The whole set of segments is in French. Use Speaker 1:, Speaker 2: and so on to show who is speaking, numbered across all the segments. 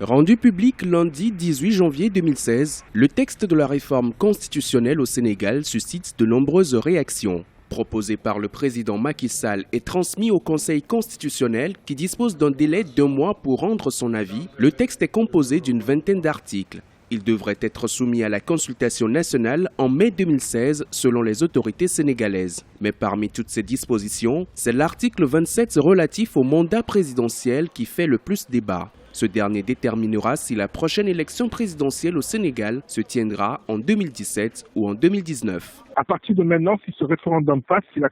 Speaker 1: Rendu public lundi 18 janvier 2016, le texte de la réforme constitutionnelle au Sénégal suscite de nombreuses réactions. Proposé par le président Macky Sall et transmis au Conseil constitutionnel qui dispose d'un délai d'1 mois pour rendre son avis, le texte est composé d'une vingtaine d'articles. Il devrait être soumis à la consultation nationale en mai 2016 selon les autorités sénégalaises. Mais parmi toutes ces dispositions, c'est l'article 27 relatif au mandat présidentiel qui fait le plus débat. Ce dernier déterminera si la prochaine élection présidentielle au Sénégal se tiendra en 2017 ou en 2019.
Speaker 2: À partir de maintenant, si ce référendum passe, si la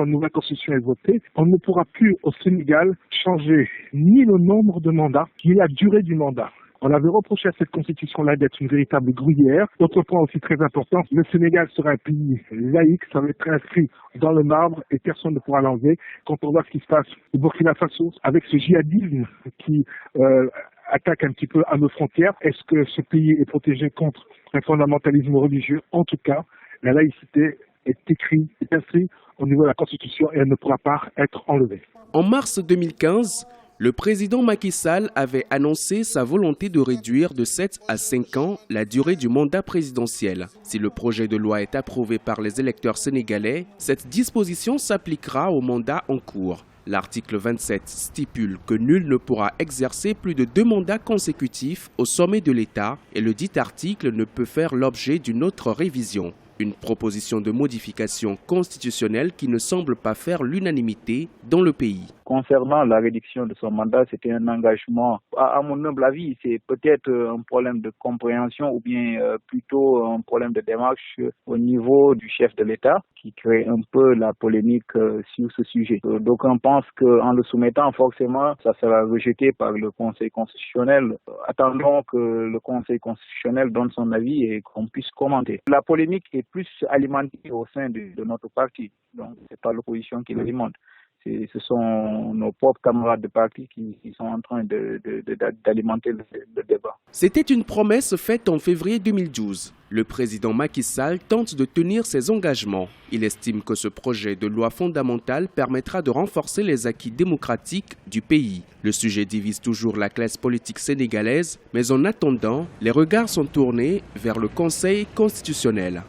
Speaker 2: nouvelle constitution est votée, on ne pourra plus au Sénégal changer ni le nombre de mandats, ni la durée du mandat. On avait reproché à cette constitution-là d'être une véritable gruyère. Autre point aussi très important, le Sénégal sera un pays laïque, ça va être inscrit dans le marbre et personne ne pourra l'enlever. Quand on voit ce qui se passe au Burkina Faso, avec ce djihadisme qui attaque un petit peu à nos frontières, est-ce que ce pays est protégé contre un fondamentalisme religieux? En tout cas, la laïcité est inscrite au niveau de la Constitution et elle ne pourra pas être enlevée.
Speaker 1: En mars 2015, le président Macky Sall avait annoncé sa volonté de réduire de 7 à 5 ans la durée du mandat présidentiel. Si le projet de loi est approuvé par les électeurs sénégalais, cette disposition s'appliquera au mandat en cours. L'article 27 stipule que nul ne pourra exercer plus de 2 mandats consécutifs au sommet de l'État et le dit article ne peut faire l'objet d'une autre révision. Une proposition de modification constitutionnelle qui ne semble pas faire l'unanimité dans le pays.
Speaker 3: Concernant la réduction de son mandat, c'était un engagement, à mon humble avis, c'est peut-être un problème de compréhension ou bien plutôt un problème de démarche au niveau du chef de l'État qui crée un peu la polémique sur ce sujet. D'aucuns pensent qu'en le soumettant, forcément, ça sera rejeté par le Conseil constitutionnel. Attendons que le Conseil constitutionnel donne son avis et qu'on puisse commenter. La polémique est plus alimentée au sein de notre parti, donc c'est pas l'opposition qui l'alimente. Ce sont nos propres camarades de parti qui sont en train d'alimenter le débat.
Speaker 1: C'était une promesse faite en février 2012. Le président Macky Sall tente de tenir ses engagements. Il estime que ce projet de loi fondamentale permettra de renforcer les acquis démocratiques du pays. Le sujet divise toujours la classe politique sénégalaise, mais en attendant, les regards sont tournés vers le Conseil constitutionnel.